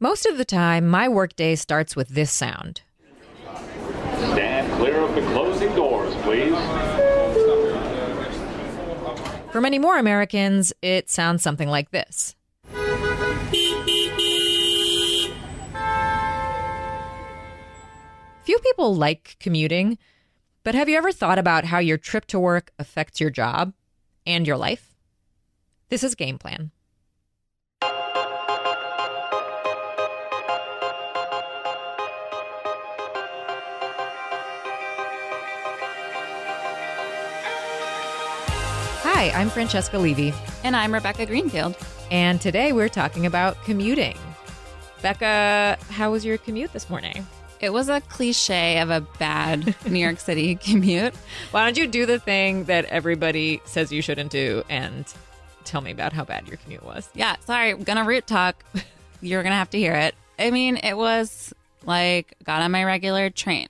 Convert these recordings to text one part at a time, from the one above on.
Most of the time, my workday starts with this sound. Stand clear of the closing doors, please. For many more Americans, it sounds something like this. Few people like commuting, but have you ever thought about how your trip to work affects your job and your life? This is Game Plan. Hi, I'm Francesca Levy. And I'm Rebecca Greenfield. And today we're talking about commuting. Becca, how was your commute this morning? It was a cliche of a bad New York City commute. Why don't you do the thing that everybody says you shouldn't do and tell me about how bad your commute was? Yeah, sorry, I'm going to root talk. You're going to have to hear it. I mean, it was like, got on my regular train.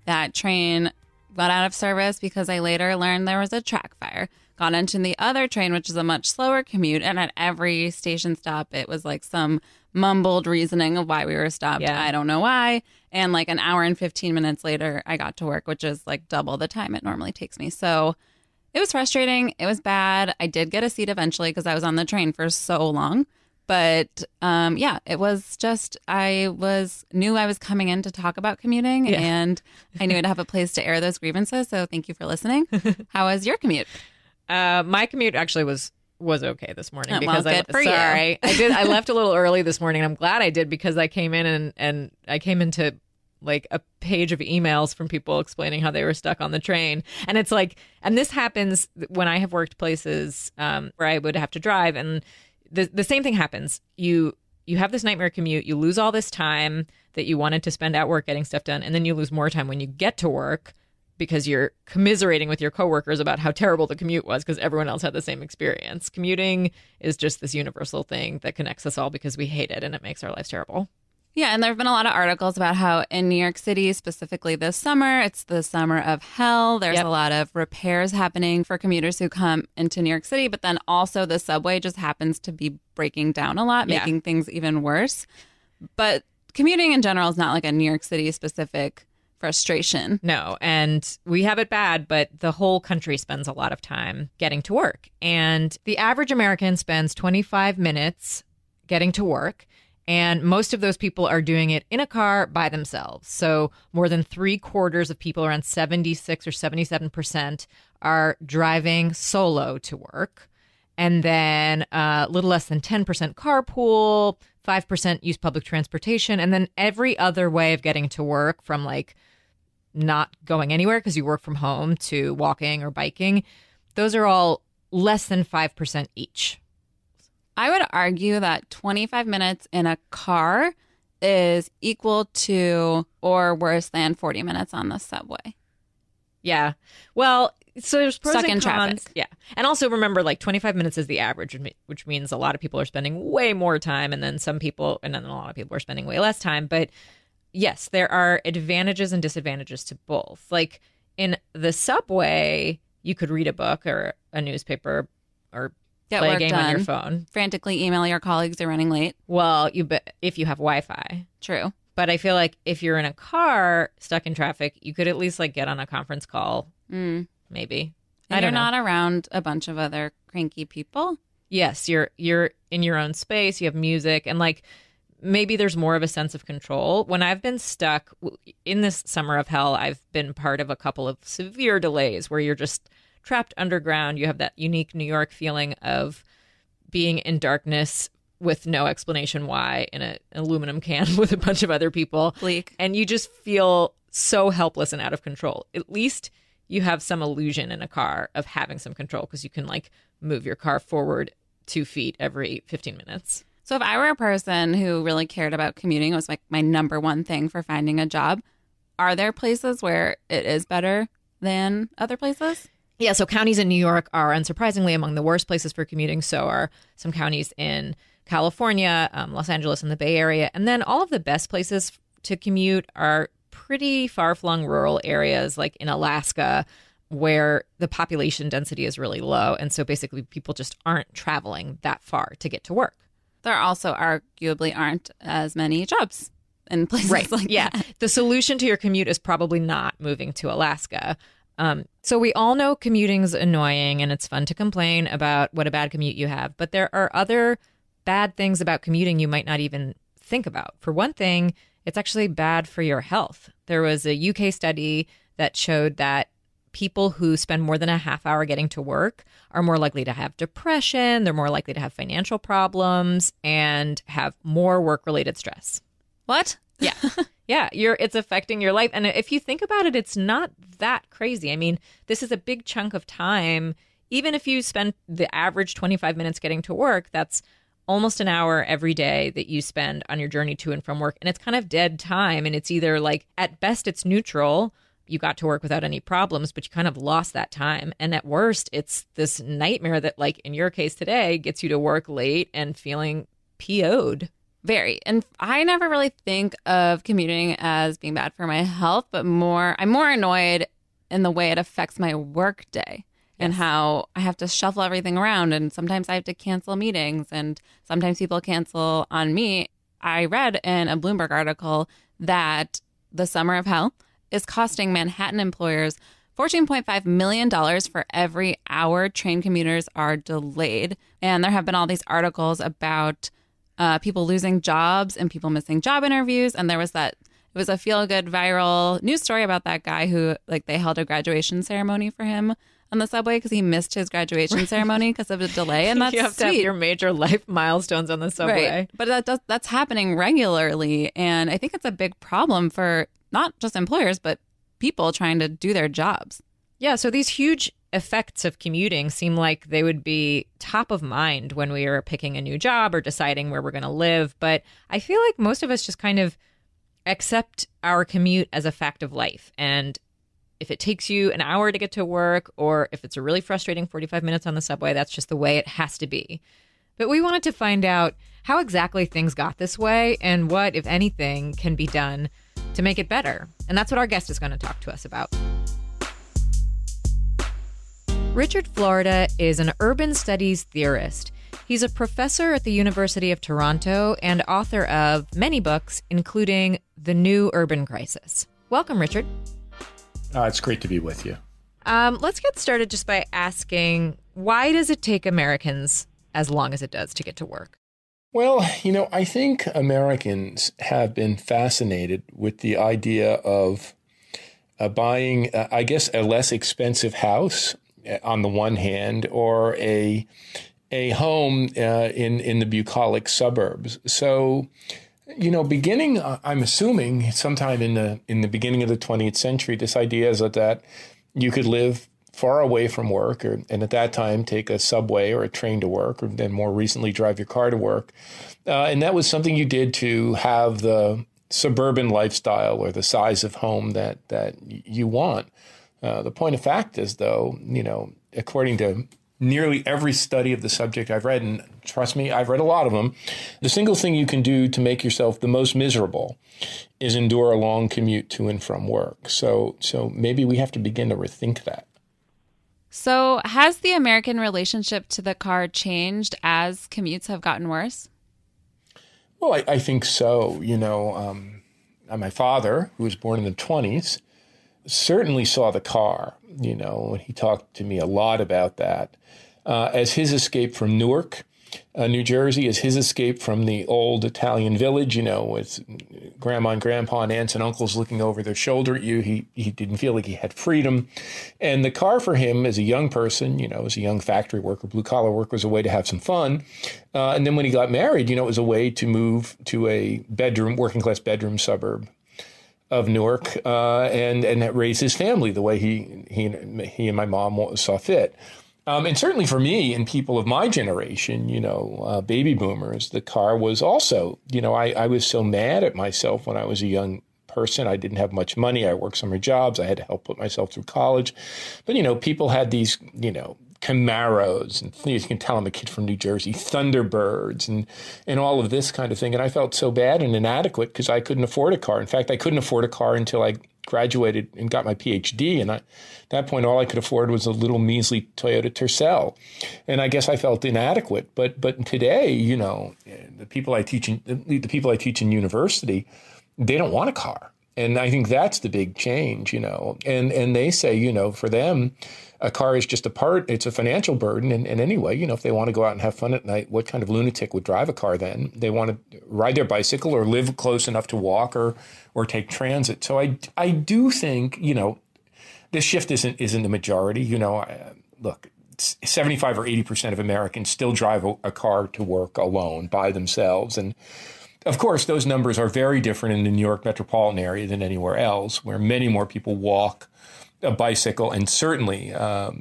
That train got out of service because I later learned there was a track fire. Got into the other train, which is a much slower commute. And at every station stop, it was like some mumbled reasoning of why we were stopped. Yeah. I don't know why. And like an hour and 15 minutes later, I got to work, which is like double the time it normally takes me. So it was frustrating. It was bad. I did get a seat eventually because I was on the train for so long. But yeah, it was just, knew I was coming in to talk about commuting, and I knew I'd have a place to air those grievances. So thank you for listening. How was your commute? My commute actually was okay this morning because well, good for you. I left a little early this morning. I'm glad I did because I came in and I came into like a page of emails from people explaining how they were stuck on the train. And it's like, and this happens when I have worked places where I would have to drive, and the same thing happens. You have this nightmare commute, you lose all this time that you wanted to spend at work getting stuff done, and then you lose more time when you get to work because you're commiserating with your coworkers about how terrible the commute was because everyone else had the same experience. Commuting is just this universal thing that connects us all because we hate it and it makes our lives terrible. Yeah, and there have been a lot of articles about how in New York City, specifically this summer, it's the summer of hell. There's a lot of repairs happening for commuters who come into New York City, but then also the subway just happens to be breaking down a lot, making things even worse. But commuting in general is not like a New York City specific frustration. No, and we have it bad, but the whole country spends a lot of time getting to work. And the average American spends 25 minutes getting to work. And most of those people are doing it in a car by themselves. So more than 3/4 of people, around 76 or 77%, are driving solo to work. And then a little less than 10% carpool, 5% use public transportation. And then every other way of getting to work, from like not going anywhere because you work from home to walking or biking, those are all less than 5% each. I would argue that 25 minutes in a car is equal to or worse than 40 minutes on the subway. Yeah. Well, so there's pros Stuck and in cons. traffic. Yeah. And also remember, like 25 minutes is the average, which means a lot of people are spending way more time. And then a lot of people are spending way less time. But yes, there are advantages and disadvantages to both. Like in the subway, you could read a book or a newspaper or play a game on your phone. Frantically email your colleagues they're running late. Well, if you have Wi-Fi. True. But I feel like if you're in a car stuck in traffic, you could at least like get on a conference call. Maybe. And I don't know. You're not around a bunch of other cranky people. Yes, you're in your own space. You have music, and like maybe there's more of a sense of control. When I've been stuck in this summer of hell, I've been part of a couple of severe delays where you're just trapped underground. You have that unique New York feeling of being in darkness with no explanation why in an aluminum can with a bunch of other people. Bleak. And you just feel so helpless and out of control. At least you have some illusion in a car of having some control because you can like move your car forward 2 feet every 15 minutes. So if I were a person who really cared about commuting, it was like my number one thing for finding a job, are there places where it is better than other places? Yeah, so counties in New York are unsurprisingly among the worst places for commuting. So are some counties in California, Los Angeles, and the Bay Area. And then all of the best places to commute are pretty far-flung rural areas like in Alaska, where the population density is really low. And so basically people just aren't traveling that far to get to work. There also arguably aren't as many jobs in places like that. The solution to your commute is probably not moving to Alaska. So we all know commuting's annoying and it's fun to complain about what a bad commute you have. But there are other bad things about commuting you might not even think about. For one thing, it's actually bad for your health. There was a UK study that showed that people who spend more than a half hour getting to work are more likely to have depression, they're more likely to have financial problems, and have more work-related stress. What? Yeah. Yeah, it's affecting your life. And if you think about it, it's not that crazy. I mean, this is a big chunk of time. Even if you spend the average 25 minutes getting to work, that's almost an hour every day that you spend on your journey to and from work. And it's kind of dead time. And it's either like, at best, it's neutral. You got to work without any problems, but you kind of lost that time. And at worst, it's this nightmare that, like in your case today, gets you to work late and feeling PO'd. Very. And I never really think of commuting as being bad for my health, but I'm more annoyed in the way it affects my work day and how I have to shuffle everything around. And sometimes I have to cancel meetings and sometimes people cancel on me. I read in a Bloomberg article that the summer of hell is costing Manhattan employers $14.5 million for every hour train commuters are delayed. And there have been all these articles about people losing jobs and people missing job interviews. And it was a feel-good viral news story about that guy who, like, they held a graduation ceremony for him on the subway because he missed his graduation ceremony because of a delay. And that's you have to have your major life milestones on the subway. Right. But that's happening regularly. And I think it's a big problem for not just employers, but people trying to do their jobs. Yeah, so these huge effects of commuting seem like they would be top of mind when we are picking a new job or deciding where we're going to live. But I feel like most of us just kind of accept our commute as a fact of life. And if it takes you an hour to get to work, or if it's a really frustrating 45 minutes on the subway, that's just the way it has to be. But we wanted to find out how exactly things got this way and what, if anything, can be done to make it better. And that's what our guest is going to talk to us about. Richard Florida is an urban studies theorist. He's a professor at the University of Toronto and author of many books, including The New Urban Crisis. Welcome, Richard. It's great to be with you. Let's get started just by asking, why does it take Americans as long as it does to get to work? Well, I think Americans have been fascinated with the idea of buying, I guess, a less expensive house on the one hand, or a home in the bucolic suburbs. So, beginning, I'm assuming sometime in the beginning of the 20th century, this idea is that you could live far away from work, and at that time take a subway or a train to work, or then more recently drive your car to work, and that was something you did to have the suburban lifestyle or the size of home that you want. The point of fact is, though, according to nearly every study of the subject I've read, and trust me, I've read a lot of them, the single thing you can do to make yourself the most miserable is endure a long commute to and from work. So maybe we have to begin to rethink that. So has the American relationship to the car changed as commutes have gotten worse? Well, I think so. My father, who was born in the 1920s, certainly saw the car, and he talked to me a lot about that, as his escape from Newark, New Jersey, as his escape from the old Italian village, with grandma and grandpa and aunts and uncles looking over their shoulder at you. He didn't feel like he had freedom. And the car for him as a young person, as a young factory worker, blue collar worker, was a way to have some fun. And then when he got married, it was a way to move to a working class bedroom suburb of Newark, and that raised his family the way he and my mom saw fit. And certainly for me and people of my generation, baby boomers, the car was also, I was so mad at myself when I was a young person. I didn't have much money. I worked summer jobs. I had to help put myself through college. But, people had these, Camaros, and you can tell I'm a kid from New Jersey, Thunderbirds, and all of this kind of thing. And I felt so bad and inadequate because I couldn't afford a car. In fact, I couldn't afford a car until I graduated and got my PhD. And at that point, all I could afford was a little measly Toyota Tercel. And I guess I felt inadequate. But today, the people I teach in university, they don't want a car. And I think that's the big change, and they say, for them, a car is just it's a financial burden. And anyway, if they want to go out and have fun at night, what kind of lunatic would drive a car then? They want to ride their bicycle or live close enough to walk or take transit. So I do think, this shift isn't the majority. Look, 75 or 80% of Americans still drive a car to work alone by themselves. And of course, those numbers are very different in the New York metropolitan area than anywhere else, where many more people walk a bicycle, and certainly, a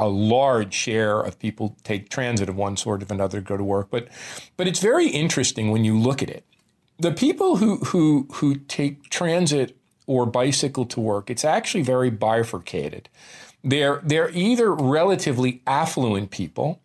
large share of people take transit of one sort or another to go to work. But it's very interesting when you look at it. The people who take transit or bicycle to work, it's actually very bifurcated. They're either relatively affluent people,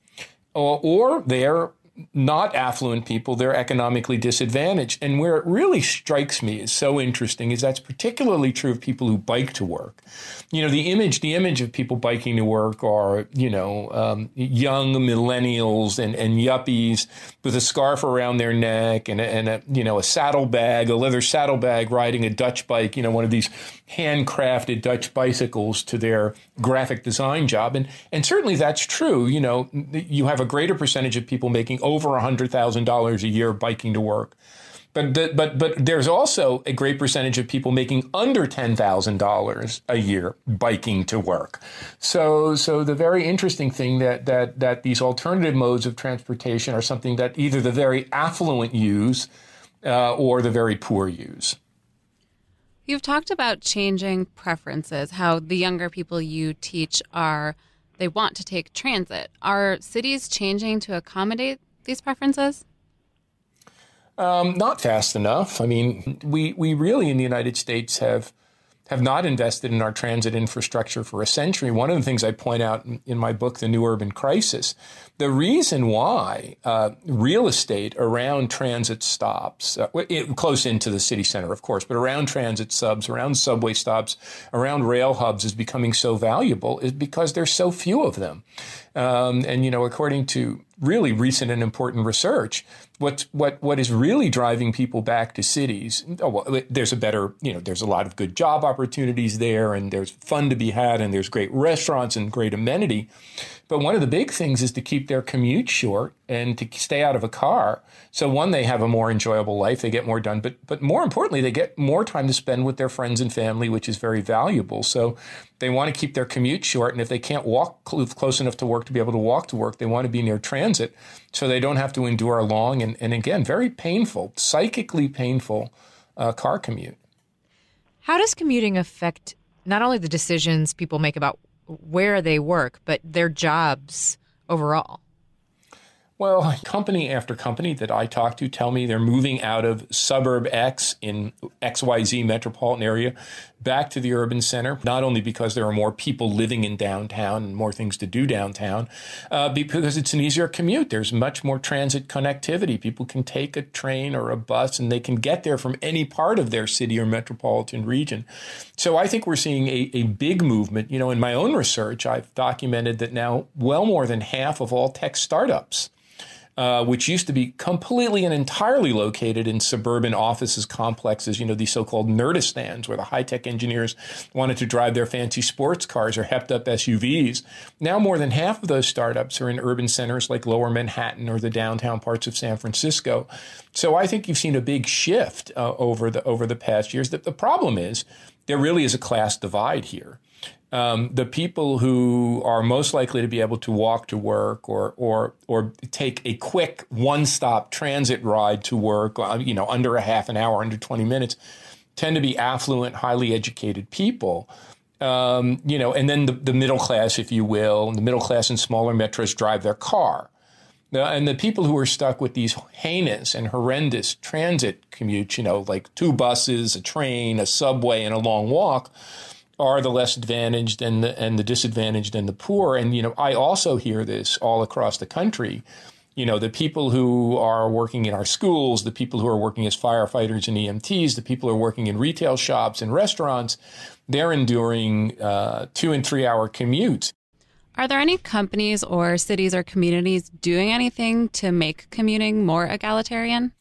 or they're not affluent people, they're economically disadvantaged. And where it really strikes me is so interesting is that's particularly true of people who bike to work. The image of people biking to work are, young millennials and yuppies with a scarf around their neck and a saddlebag, a leather saddlebag, riding a Dutch bike, one of these handcrafted Dutch bicycles to their graphic design job. And certainly that's true. You have a greater percentage of people making over $100,000 a year biking to work. But there's also a great percentage of people making under $10,000 a year biking to work. So the very interesting thing that these alternative modes of transportation are something that either the very affluent use or the very poor use. You've talked about changing preferences, how the younger people you teach they want to take transit. Are cities changing to accommodate these preferences? Not fast enough. I mean, we really in the United States have not invested in our transit infrastructure for a century. One of the things I point out in my book, The New Urban Crisis, the reason why real estate around transit stops, close into the city center, of course, but around transit subs, around subway stops, around rail hubs is becoming so valuable is because there's so few of them. According to really recent and important research, what is really driving people back to cities? There's a lot of good job opportunities there, and there's fun to be had, and there's great restaurants and great amenity. But one of the big things is to keep their commute short and to stay out of a car. So one, they have a more enjoyable life, they get more done, but more importantly, they get more time to spend with their friends and family, which is very valuable. So they want to keep their commute short, and if they can't walk close enough to work to be able to walk to work, they want to be near transit so they don't have to endure a long and again, very painful, psychically painful car commute. How does commuting affect not only the decisions people make about where they work, but their jobs overall? Well, company after company that I talk to tell me they're moving out of suburb X in XYZ metropolitan area back to the urban center, not only because there are more people living in downtown and more things to do downtown, because it's an easier commute. There's much more transit connectivity. People can take a train or a bus and they can get there from any part of their city or metropolitan region. So I think we're seeing a big movement. In my own research, I've documented that now well more than half of all tech startups, which used to be completely and entirely located in suburban offices, complexes, these so-called Nerdistans, where the high-tech engineers wanted to drive their fancy sports cars or hepped-up SUVs. Now more than half of those startups are in urban centers like Lower Manhattan or the downtown parts of San Francisco. So I think you've seen a big shift over the past years. The problem is there really is a class divide here. The people who are most likely to be able to walk to work or take a quick one-stop transit ride to work, under a half an hour, under 20 minutes, tend to be affluent, highly educated people. And then the middle class, if you will, and the middle class in smaller metros drive their car. And the people who are stuck with these heinous and horrendous transit commutes, like two buses, a train, a subway, and a long walk, are the less advantaged and the disadvantaged and the poor. And, I also hear this all across the country. The people who are working in our schools, the people who are working as firefighters and EMTs, the people who are working in retail shops and restaurants, they're enduring 2 and 3 hour commutes. Are there any companies or cities or communities doing anything to make commuting more egalitarian?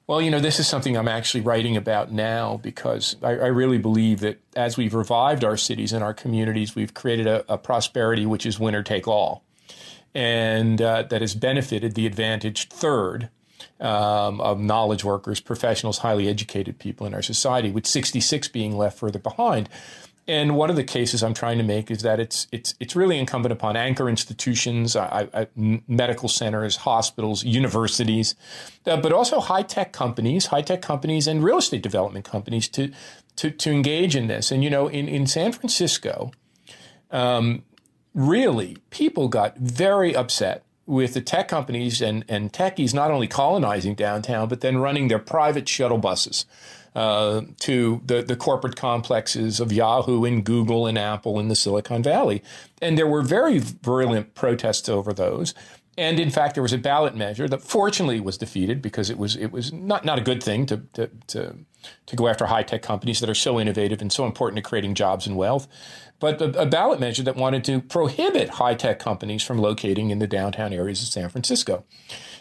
Well, this is something I'm actually writing about now because I really believe that as we've revived our cities and our communities, we've created a prosperity which is winner take all. And that has benefited the advantaged third of knowledge workers, professionals, highly educated people in our society, with 66 being left further behind. And one of the cases I'm trying to make is that it's really incumbent upon anchor institutions, medical centers, hospitals, universities, but also high-tech companies and real estate development companies to engage in this. And, in San Francisco, really, people got very upset with the tech companies and techies not only colonizing downtown, but then running their private shuttle buses to the corporate complexes of Yahoo and Google and Apple in the Silicon Valley. And there were very virulent protests over those. And in fact, there was a ballot measure that fortunately was defeated because it was not a good thing to go after high-tech companies that are so innovative and so important to creating jobs and wealth. But a ballot measure that wanted to prohibit high-tech companies from locating in the downtown areas of San Francisco.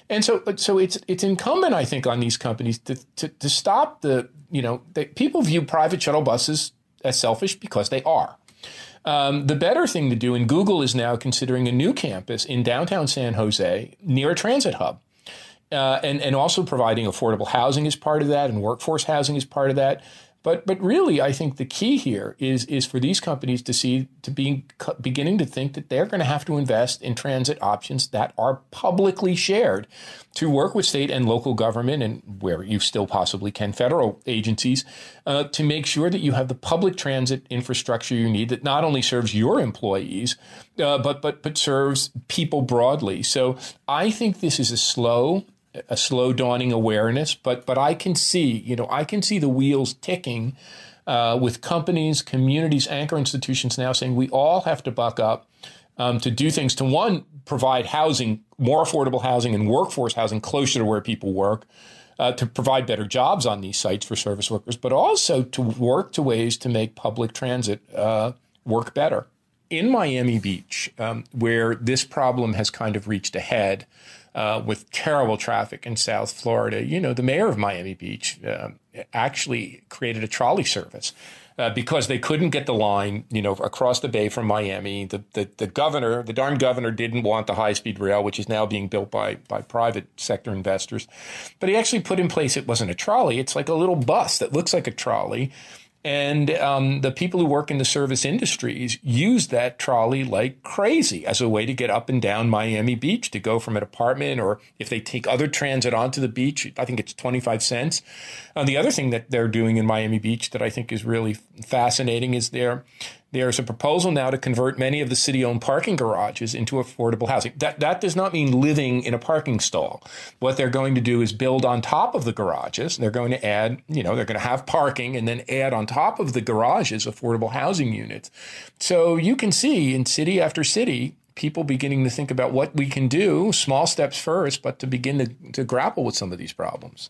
And so it's incumbent, I think, on these companies to stop people view private shuttle buses as selfish because they are. The better thing to do, and Google is now considering a new campus in downtown San Jose near a transit hub. And also providing affordable housing as part of that and workforce housing as part of that. But really, I think the key here is for these companies to be beginning to think that they're going to have to invest in transit options that are publicly shared, to work with state and local government and where you still possibly can federal agencies to make sure that you have the public transit infrastructure you need that not only serves your employees but serves people broadly. So I think this is a slow dawning awareness, but I can see the wheels ticking with companies, communities, anchor institutions now saying we all have to buck up to do things to, one, provide housing, more affordable housing and workforce housing closer to where people work, to provide better jobs on these sites for service workers, but also to work to ways to make public transit work better. In Miami Beach, where this problem has kind of reached a head, with terrible traffic in South Florida, the mayor of Miami Beach actually created a trolley service because they couldn't get the line, across the bay from Miami. The governor, the darn governor, didn't want the high-speed rail, which is now being built by private sector investors. But he actually put in place, it wasn't a trolley, it's like a little bus that looks like a trolley. And the people who work in the service industries use that trolley like crazy as a way to get up and down Miami Beach, to go from an apartment, or if they take other transit onto the beach, I think it's 25 cents. The other thing that they're doing in Miami Beach that I think is really fascinating is there's a proposal now to convert many of the city-owned parking garages into affordable housing. That does not mean living in a parking stall. What they're going to do is build on top of the garages. They're going to add, they're going to have parking and then add on top of the garages affordable housing units. So you can see in city after city, people beginning to think about what we can do, small steps first, but to begin to grapple with some of these problems.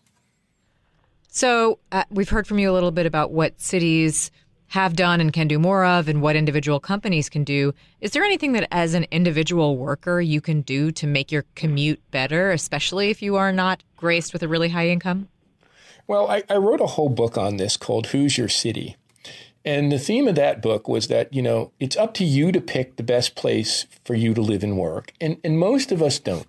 So we've heard from you a little bit about what cities have done and can do more of, and what individual companies can do. Is there anything that as an individual worker you can do to make your commute better, especially if you are not graced with a really high income? Well, I wrote a whole book on this called Who's Your City? And the theme of that book was that, it's up to you to pick the best place for you to live and work. And most of us don't.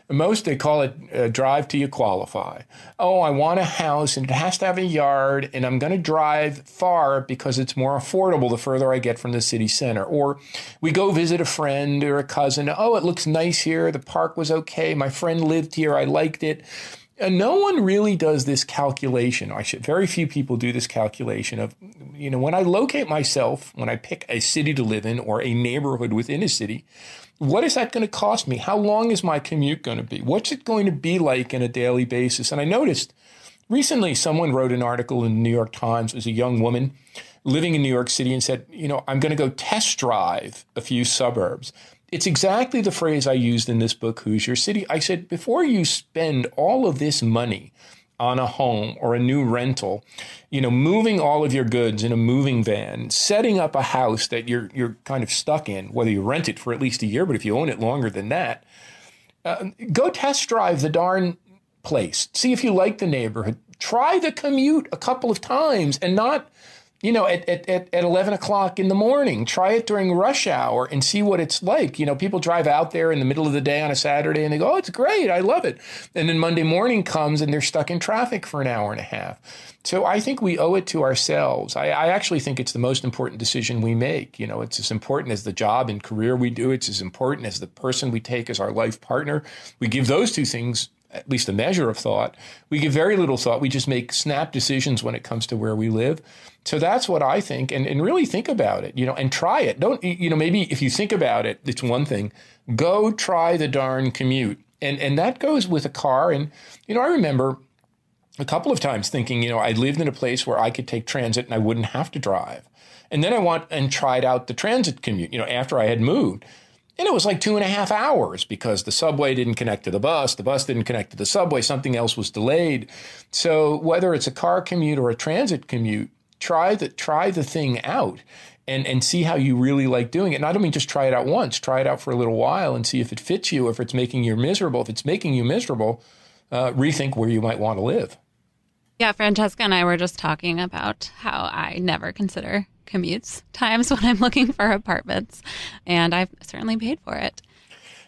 Most, they call it drive till you qualify. Oh, I want a house and it has to have a yard and I'm going to drive far because it's more affordable the further I get from the city center. Or we go visit a friend or a cousin. Oh, it looks nice here. The park was okay. My friend lived here. I liked it. And no one really does this calculation. Very few people do this calculation of, when I locate myself, when I pick a city to live in or a neighborhood within a city, what is that going to cost me? How long is my commute going to be? What's it going to be like on a daily basis? And I noticed recently someone wrote an article in the New York Times. It was a young woman living in New York City and said, I'm going to go test drive a few suburbs. It's exactly the phrase I used in this book, Who's Your City? I said, before you spend all of this money on a home or a new rental, moving all of your goods in a moving van, setting up a house that you're kind of stuck in, whether you rent it for at least a year, but if you own it longer than that, go test drive the darn place. See if you like the neighborhood. Try the commute a couple of times and not, at 11 o'clock in the morning. Try it during rush hour and see what it's like. People drive out there in the middle of the day on a Saturday and they go, oh, it's great. I love it. And then Monday morning comes and they're stuck in traffic for an hour and a half. So I think we owe it to ourselves. I actually think it's the most important decision we make. It's as important as the job and career we do. It's as important as the person we take as our life partner. We give those two things at least a measure of thought. We give very little thought. We just make snap decisions when it comes to where we live. So that's what I think. And really think about it, and try it. Don't, maybe if you think about it, it's one thing. Go try the darn commute. And that goes with a car. And, I remember a couple of times thinking, I lived in a place where I could take transit and I wouldn't have to drive. And then I went and tried out the transit commute, after I had moved. And it was like 2.5 hours because the subway didn't connect to the bus didn't connect to the subway, something else was delayed. So whether it's a car commute or a transit commute, try the thing out and see how you really like doing it. And I don't mean just try it out once, try it out for a little while and see if it fits you, if it's making you miserable. If it's making you miserable, rethink where you might want to live. Yeah, Francesca and I were just talking about how I never consider commutes times when I'm looking for apartments, and I've certainly paid for it.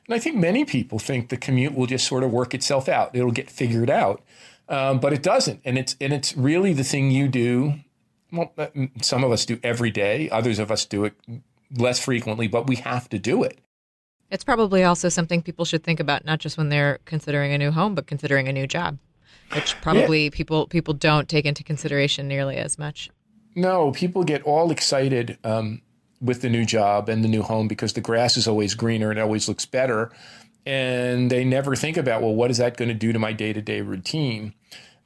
And I think many people think the commute will just sort of work itself out. It'll get figured out, but it doesn't. And it's really the thing you do. Well, some of us do every day. Others of us do it less frequently, but we have to do it. It's probably also something people should think about, not just when they're considering a new home, but considering a new job, which probably people don't take into consideration nearly as much. No, people get all excited with the new job and the new home because the grass is always greener and it always looks better. And they never think about, well, what is that going to do to my day-to-day routine?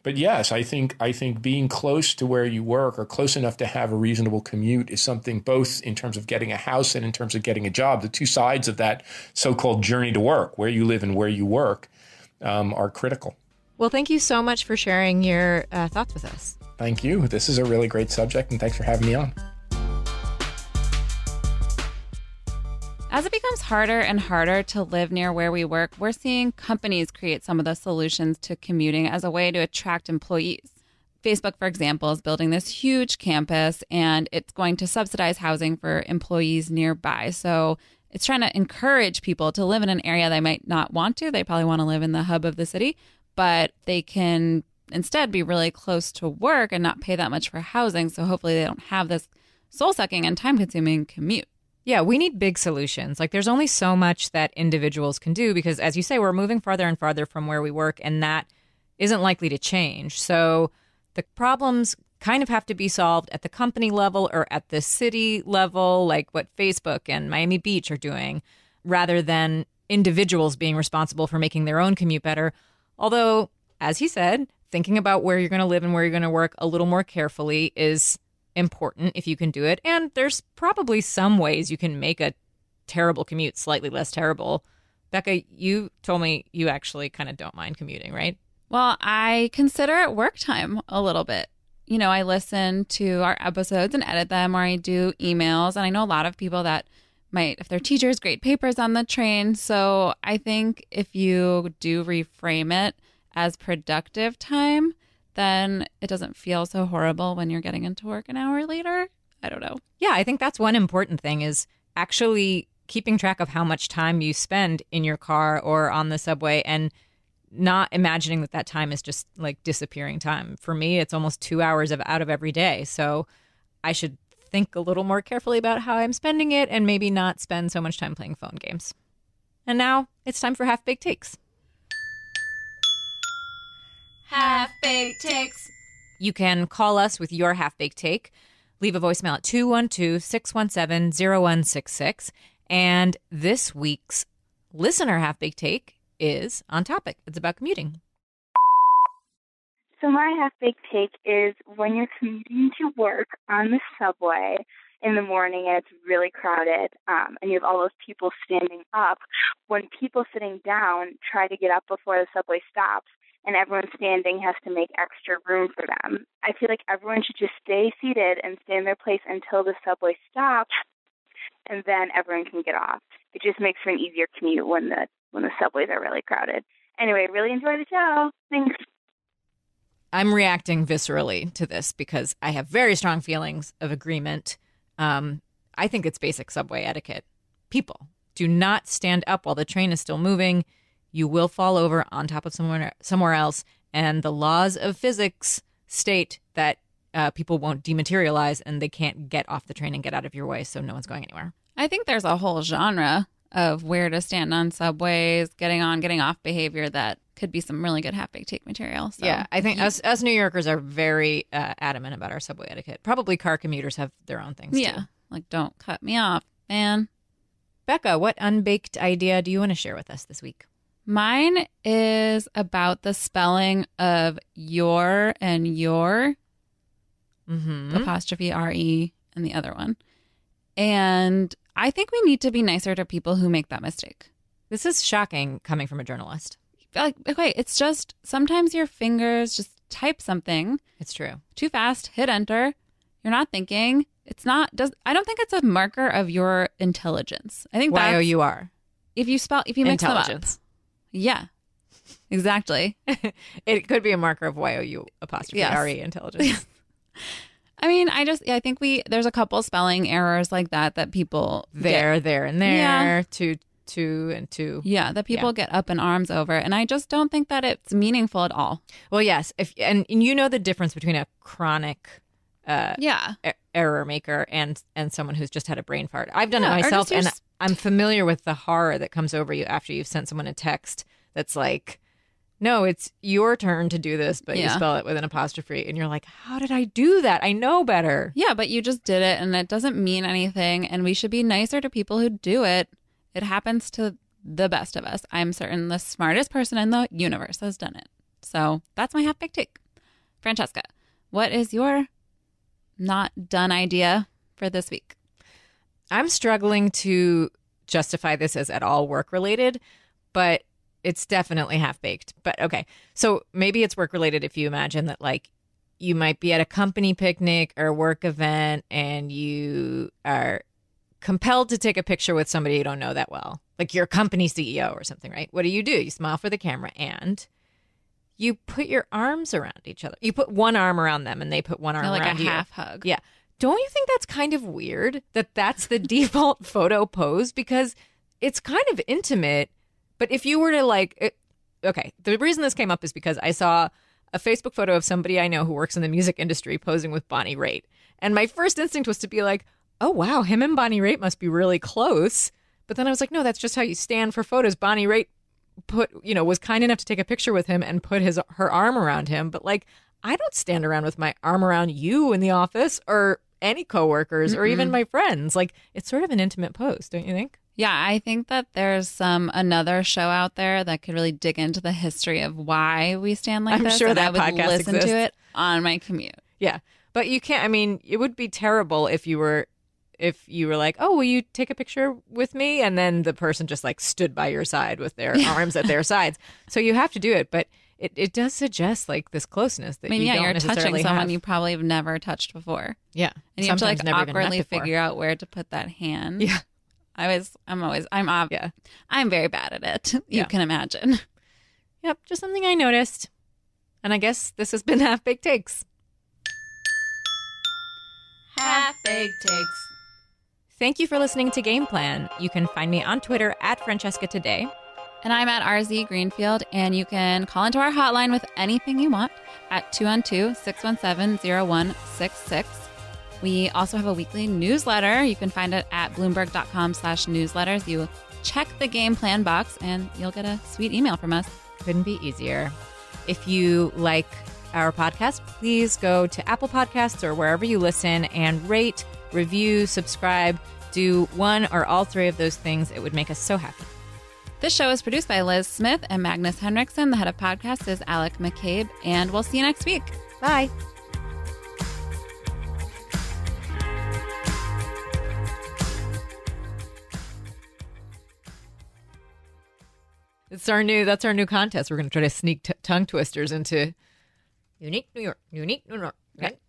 But yes, I think being close to where you work or close enough to have a reasonable commute is something both in terms of getting a house and in terms of getting a job. The two sides of that so-called journey to work, where you live and where you work, are critical. Well, thank you so much for sharing your thoughts with us. Thank you. This is a really great subject, and thanks for having me on. As it becomes harder and harder to live near where we work, we're seeing companies create some of the solutions to commuting as a way to attract employees. Facebook, for example, is building this huge campus, and it's going to subsidize housing for employees nearby. So it's trying to encourage people to live in an area they might not want to. They probably want to live in the hub of the city, but they can instead be really close to work and not pay that much for housing. So hopefully they don't have this soul-sucking and time-consuming commute. Yeah, we need big solutions. Like there's only so much that individuals can do because, as you say, we're moving farther and farther from where we work, and that isn't likely to change. So the problems kind of have to be solved at the company level or at the city level, like what Facebook and Miami Beach are doing, rather than individuals being responsible for making their own commute better. Although, as he said, thinking about where you're going to live and where you're going to work a little more carefully is important if you can do it. And there's probably some ways you can make a terrible commute slightly less terrible. Becca, you told me you actually kind of don't mind commuting, right? Well, I consider it work time a little bit. You know, I listen to our episodes and edit them, or I do emails. And I know a lot of people that might, if they're teachers, grade papers on the train. So I think if you do reframe it as productive time, then it doesn't feel so horrible when you're getting into work an hour later. I don't know. Yeah, I think that's one important thing is actually keeping track of how much time you spend in your car or on the subway and not imagining that time is just like disappearing time. For me, it's almost 2 hours out of every day. So I should think a little more carefully about how I'm spending it and maybe not spend so much time playing phone games. And now it's time for Half-Baked Takes. Half-Baked Takes. You can call us with your Half-Baked Take. Leave a voicemail at 212-617-0166. And this week's listener Half-Baked Take is on topic. It's about commuting. So my half-baked take is when you're commuting to work on the subway in the morning and it's really crowded, and you have all those people standing up, when people sitting down try to get up before the subway stops and everyone standing has to make extra room for them. I feel like everyone should just stay seated and stay in their place until the subway stops, and then everyone can get off. It just makes for an easier commute when the subways are really crowded. Anyway, really enjoy the show. Thanks. I'm reacting viscerally to this because I have very strong feelings of agreement. I think it's basic subway etiquette. People, do not stand up while the train is still moving. You will fall over on top of somewhere else. And the laws of physics state that people won't dematerialize and they can't get off the train and get out of your way, so no one's going anywhere. I think there's a whole genre of where to stand on subways, getting on, getting off behavior that could be some really good half-baked take material. So. Yeah, I think us New Yorkers are very adamant about our subway etiquette. Probably car commuters have their own things, too. Like, don't cut me off, man. Becca, what unbaked idea do you want to share with us this week? Mine is about the spelling of your and your, apostrophe R-E, and the other one. And I think we need to be nicer to people who make that mistake. This is shocking coming from a journalist. Like, okay, it's just sometimes your fingers just type something. It's true. Too fast, hit enter. You're not thinking. It's not. I don't think it's a marker of your intelligence. I think that's Y-O-U-R. If you mix them up. Yeah, exactly. It could be a marker of Y-O-U apostrophe R-E intelligence. I mean, I think there's a couple spelling errors like that people there, and there, yeah. two, and two. Yeah, that people get up in arms over. And I just don't think that it's meaningful at all. Well, yes. And you know the difference between a chronic error maker and someone who's just had a brain fart. I've done it myself, and I'm familiar with the horror that comes over you after you've sent someone a text that's like, no, it's your turn to do this, but you spell it with an apostrophe. And you're like, how did I do that? I know better. Yeah, but you just did it, and it doesn't mean anything. And we should be nicer to people who do it. It happens to the best of us. I'm certain the smartest person in the universe has done it. So that's my half-baked take. Francesca, what is your not done idea for this week? I'm struggling to justify this as at all work-related, but it's definitely half-baked. But okay, so maybe it's work-related if you imagine that, like, you might be at a company picnic or a work event and you are compelled to take a picture with somebody you don't know that well, like your company CEO or something, right? What do? You smile for the camera and you put your arms around each other. You put one arm around them and they put one arm around you. Like a half hug. Yeah. Don't you think that's kind of weird that that's the default photo pose? Because it's kind of intimate. But if you were to okay, the reason this came up is because I saw a Facebook photo of somebody I know who works in the music industry posing with Bonnie Raitt. And my first instinct was to be like, oh, wow, him and Bonnie Raitt must be really close. But then I was like, no, that's just how you stand for photos. Bonnie Raitt was kind enough to take a picture with him and put her arm around him. But like, I don't stand around with my arm around you in the office or any coworkers or even my friends. Like, it's sort of an intimate pose, don't you think? Yeah, I think that there's another show out there that could really dig into the history of why we stand like this. I'm sure that I would podcast listen exists. to it on my commute. Yeah, but you can't. I mean, it would be terrible if you were like, oh, will you take a picture with me? And then the person just like stood by your side with their arms at their sides. So you have to do it. But it does suggest like this closeness that you don't you're necessarily touching someone have. you probably have never touched before. Yeah. And you have to like never even met awkwardly before. figure out where to put that hand. Yeah. I'm very bad at it. You can imagine. Yep. Just something I noticed. And I guess this has been Half-Baked Takes. Half-Baked Takes. Thank you for listening to Game Plan. You can find me on Twitter at Francesca Today. And I'm at RZ Greenfield, and you can call into our hotline with anything you want at 212-617-0166. We also have a weekly newsletter. You can find it at bloomberg.com/newsletters. You check the Game Plan box, and you'll get a sweet email from us. Couldn't be easier. If you like our podcast, please go to Apple Podcasts or wherever you listen and rate, review, subscribe. Do one or all three of those things. It would make us so happy. This show is produced by Liz Smith and Magnus Henriksen. The head of podcast is Alec McCabe, and we'll see you next week. Bye. That's our new contest. We're going to try to sneak tongue twisters into unique New York. Okay.